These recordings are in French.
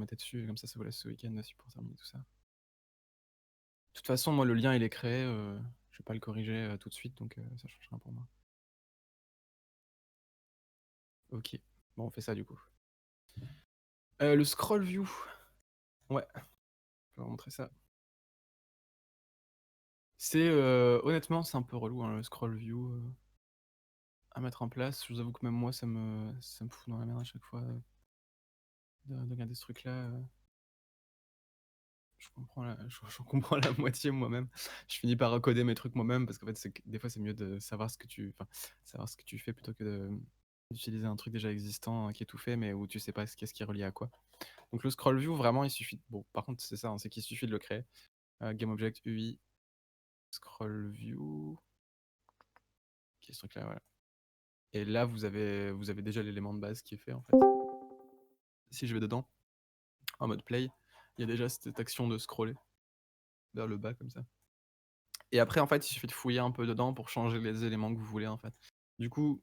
mettez dessus, et comme ça vous laisse ce week-end aussi pour terminer tout ça. De toute façon, moi, le lien, il est créé, je vais pas le corriger tout de suite, donc ça change rien pour moi. Ok, bon, on fait ça du coup. Le scroll view. Ouais, je vais vous montrer ça. C'est honnêtement, c'est un peu relou hein, le scroll view à mettre en place. Je vous avoue que même moi, ça me fout dans la merde à chaque fois de regarder ce truc-là. J'en comprends la moitié moi-même. Je finis par recoder mes trucs moi-même parce qu'en fait, des fois, c'est mieux de savoir savoir ce que tu fais plutôt que d'utiliser un truc déjà existant qui est tout fait, mais où tu sais pas qu'est-ce qui est relié à quoi. Donc le scroll view, vraiment, il suffit. Bon, par contre, c'est ça, hein, c'est qu'il suffit de le créer. GameObject UI, scroll view, qui est ce truc-là, voilà. Et là, vous avez déjà l'élément de base qui est fait en fait. Si je vais dedans, en mode play, il y a déjà cette action de scroller vers le bas comme ça. Et après, en fait, il suffit de fouiller un peu dedans pour changer les éléments que vous voulez, en fait. Du coup,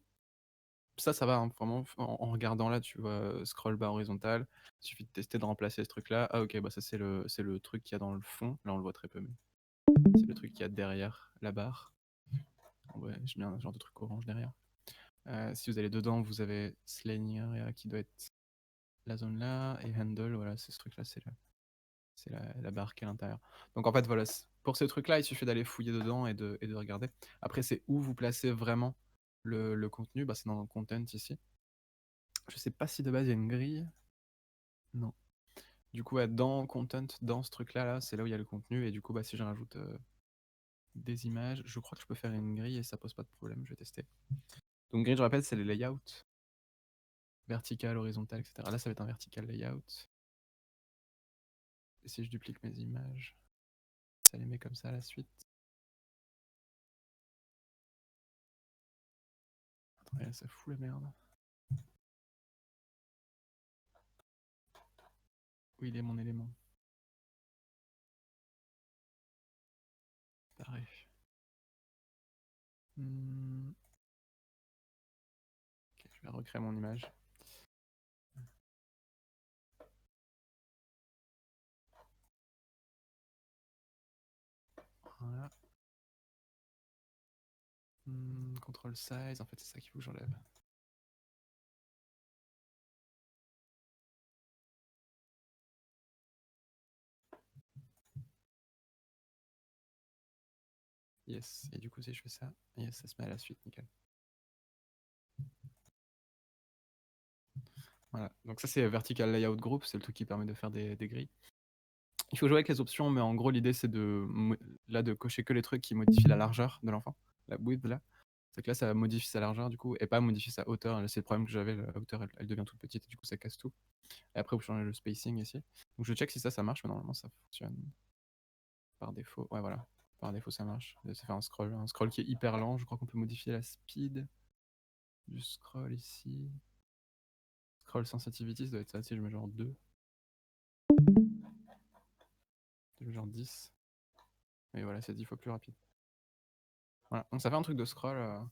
ça va, hein, vraiment, en regardant là, tu vois, scroll bas horizontal, il suffit de tester, de remplacer ce truc-là. Ah ok, bah ça c'est le truc qu'il y a dans le fond. Là, on le voit très peu, mais c'est le truc qu'il y a derrière la barre. En vrai, j'ai mis un genre de truc orange derrière. Si vous allez dedans, vous avez Sliding Area qui doit être la zone là, et Handle, voilà, c'est ce truc-là, c'est la barre qui est à l'intérieur. Donc en fait, voilà, pour ce truc-là, il suffit d'aller fouiller dedans et de regarder. Après, c'est où vous placez vraiment le contenu. Bah, c'est dans le content ici. Je sais pas si de base il y a une grille. Non. Du coup, ouais, dans content, dans ce truc-là, là, c'est là où il y a le contenu. Et du coup, bah, si je rajoute des images, je crois que je peux faire une grille et ça pose pas de problème. Je vais tester. Donc grille, je rappelle, c'est les layouts. Vertical, horizontal, etc. Là, ça va être un vertical layout. Et si je duplique mes images, ça les met comme ça à la suite. Attendez, ça fout la merde. Où il est mon élément? Pareil. Ok, je vais recréer mon image. Voilà. Control size, en fait c'est ça qu'il faut que j'enlève. Yes, et du coup si je fais ça, yes, ça se met à la suite, nickel. Voilà, donc ça c'est Vertical Layout Group, c'est le truc qui permet de faire des grilles. Il faut jouer avec les options, mais en gros l'idée c'est de cocher que les trucs qui modifient la largeur de l'enfant, la width là. C'est que là ça modifie sa largeur du coup, et pas modifier sa hauteur. Là c'est le problème que j'avais, la hauteur elle devient toute petite et du coup ça casse tout. Et après vous changez le spacing ici. Donc je check si ça marche, mais normalement ça fonctionne par défaut. Ouais voilà, par défaut ça marche. Ça fait un scroll qui est hyper lent. Je crois qu'on peut modifier la speed du scroll ici. Scroll sensitivity, ça doit être ça. Si je mets genre 2, je mets genre 10. Et voilà, c'est 10 fois plus rapide. Voilà, donc ça fait un truc de scroll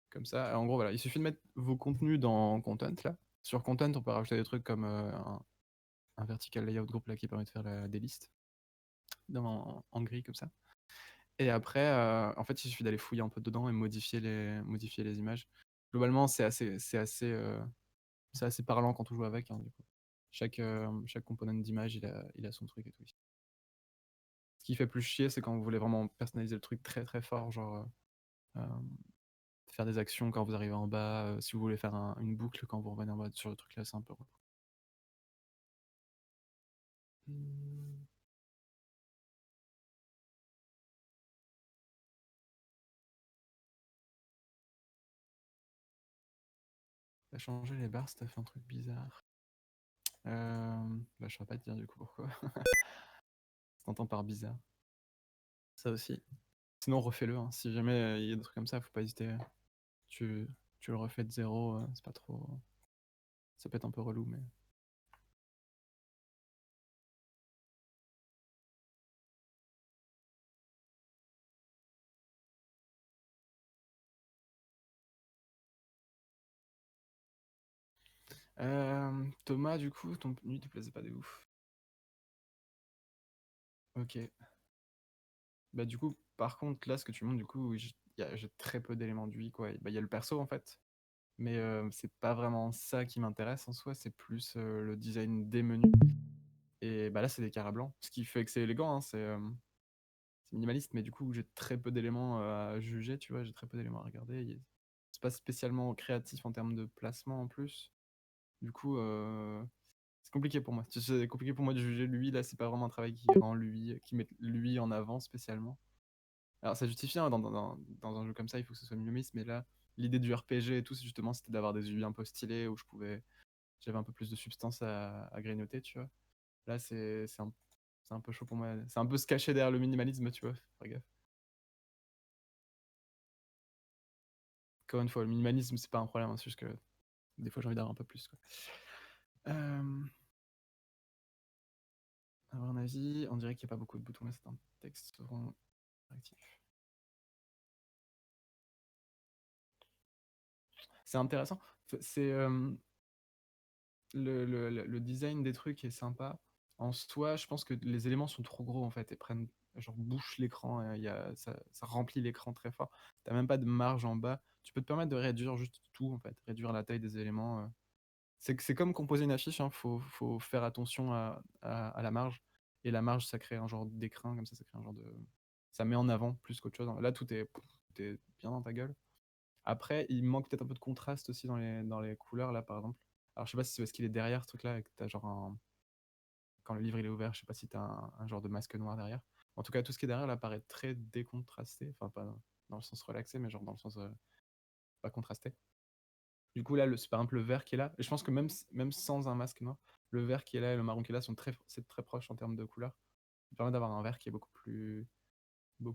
comme ça. En gros, voilà, il suffit de mettre vos contenus dans content là. Sur content, on peut rajouter des trucs comme un vertical layout group là qui permet de faire des listes en gris comme ça. Et après, en fait, il suffit d'aller fouiller un peu dedans et modifier les images. Globalement, c'est assez parlant quand on joue avec. Hein, du coup. Chaque component d'image, il a son truc et tout. Ce qui fait plus chier, c'est quand vous voulez vraiment personnaliser le truc très très fort, genre faire des actions quand vous arrivez en bas, si vous voulez faire une boucle quand vous revenez en bas sur le truc là, c'est un peu. Ça a changé les barres, ça fait un truc bizarre. Bah, je saurais pas te dire du coup pourquoi. T'entends par bizarre. Ça aussi. Sinon, refais-le. Hein. Si jamais il y a des trucs comme ça, faut pas hésiter. Tu, tu le refais de zéro, c'est pas trop. Ça peut être un peu relou, mais. Thomas, du coup, ton lui, il te plaisait pas de ouf. Ok. Bah, du coup, par contre, là, ce que tu montres, du coup, j'ai très peu d'éléments de lui, quoi. Bah, il y a le perso, en fait. Mais c'est pas vraiment ça qui m'intéresse en soi, c'est plus le design des menus. Et bah là, c'est des carrés blancs. Ce qui fait que c'est élégant, hein, c'est minimaliste, mais du coup, j'ai très peu d'éléments à juger, tu vois, j'ai très peu d'éléments à regarder. C'est pas spécialement créatif en termes de placement en plus. Du coup, c'est compliqué pour moi. C'est compliqué pour moi de juger lui. Là, c'est pas vraiment un travail qui rend lui, qui met lui en avant spécialement. Alors, ça justifie, hein, dans un jeu comme ça, il faut que ce soit minimaliste, mais là, l'idée du RPG et tout, c'est justement, c'était d'avoir des UI un peu stylés où j'avais un peu plus de substance à grignoter, tu vois. Là, c'est un peu chaud pour moi. C'est un peu se cacher derrière le minimalisme, tu vois. Faire gaffe. Encore une fois, le minimalisme, c'est pas un problème, hein, c'est juste que des fois, j'ai envie d'avoir un peu plus, quoi. Euh, À mon avis, on dirait qu'il n'y a pas beaucoup de boutons, là, c'est un texte seront actif. C'est intéressant. C'est le design des trucs est sympa. En soi, je pense que les éléments sont trop gros en fait et prennent genre bouche l'écran. Ça remplit l'écran très fort. T'as même pas de marge en bas. Tu peux te permettre de réduire juste tout en fait, réduire la taille des éléments. C'est comme composer une affiche. Hein. Faut faire attention à la marge. Et la marge, ça crée un genre d'écrin comme ça crée un genre de. Ça met en avant plus qu'autre chose. Là, tout est bien dans ta gueule. Après, il manque peut-être un peu de contraste aussi dans les couleurs, là, par exemple. Alors, je sais pas si c'est parce qu'il est derrière ce truc-là et que t'as genre un. Quand le livre il est ouvert, je sais pas si t'as un genre de masque noir derrière. En tout cas, tout ce qui est derrière là paraît très décontrasté. Enfin, pas dans le sens relaxé, mais genre dans le sens pas contrasté. Du coup, là, par exemple, le vert qui est là, et je pense que même sans un masque noir, le vert qui est là et le marron qui est là c'est très proche en termes de couleur. Ça permet d'avoir un vert qui est beaucoup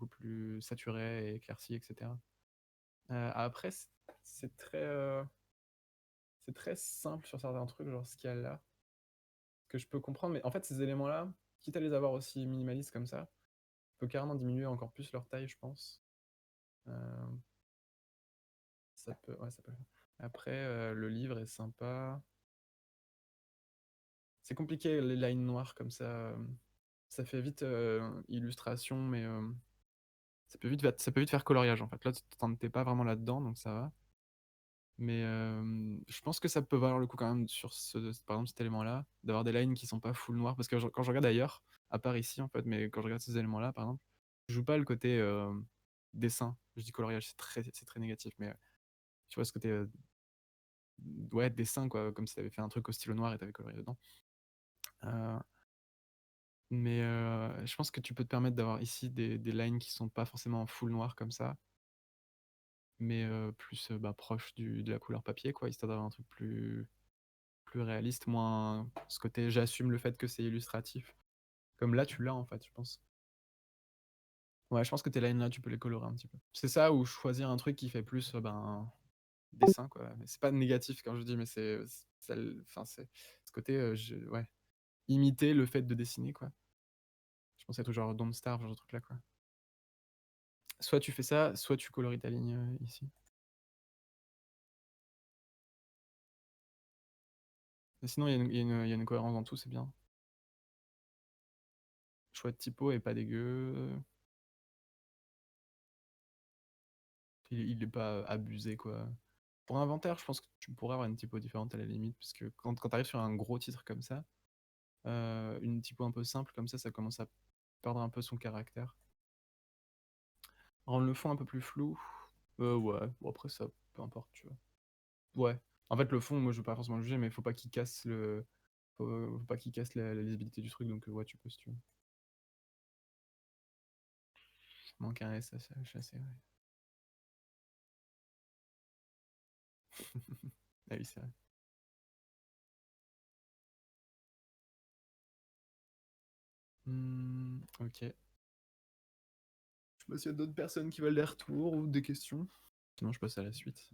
plus saturé et éclairci, etc. Après, c'est très simple sur certains trucs, genre ce qu'il y a là, que je peux comprendre, mais en fait, ces éléments-là, quitte à les avoir aussi minimalistes comme ça, peut carrément diminuer encore plus leur taille, je pense. Euh, ouais, ça peut le faire. Après, le livre est sympa. C'est compliqué, les lignes noires comme ça. Ça fait vite illustration, mais ça peut vite faire coloriage en fait. Là, tu t'es pas vraiment là-dedans, donc ça va. Mais je pense que ça peut valoir le coup quand même sur par exemple cet élément-là, d'avoir des lines qui sont pas full noires. Parce que quand je regarde ailleurs, à part ici en fait, mais quand je regarde ces éléments-là par exemple, je joue pas le côté dessin. Je dis coloriage, c'est très négatif, mais tu vois ce côté ouais, dessin quoi, comme si t'avais fait un truc au stylo noir et t'avais colorié dedans. Euh, mais je pense que tu peux te permettre d'avoir ici des lines qui sont pas forcément en full noir comme ça, mais plus bah, proche de la couleur papier quoi, histoire d'avoir un truc plus réaliste, moins ce côté j'assume le fait que c'est illustratif. Comme là, tu l'as en fait, je pense. Ouais, je pense que tes lines là, tu peux les colorer un petit peu. C'est ça ou choisir un truc qui fait plus ben dessin quoi. Mais c'est pas négatif quand je dis, mais enfin c'est ce côté ouais, imiter le fait de dessiner quoi. Je pensais toujours à Don't Starve, genre de truc là quoi. Soit tu fais ça, soit tu coloris ta ligne ici. Mais sinon, il y a une cohérence dans tout, c'est bien. Choix de typo est pas dégueu. Il est pas abusé, quoi. Pour un inventaire, je pense que tu pourrais avoir une typo différente à la limite, parce que quand tu arrives sur un gros titre comme ça, une typo un peu simple comme ça commence à perdre un peu son caractère. Rendre le fond un peu plus flou, ouais. Bon, après, ça, peu importe, tu vois. Ouais. En fait, le fond, moi, je veux pas forcément le juger, mais faut pas qu'il casse faut pas qu'il casse la lisibilité du truc, donc ouais, tu peux si tu veux. Manque un S, je suis assez, ouais. Ah oui, c'est vrai. Ok. Je sais pas s'il y a d'autres personnes qui veulent des retours ou des questions. Sinon, je passe à la suite.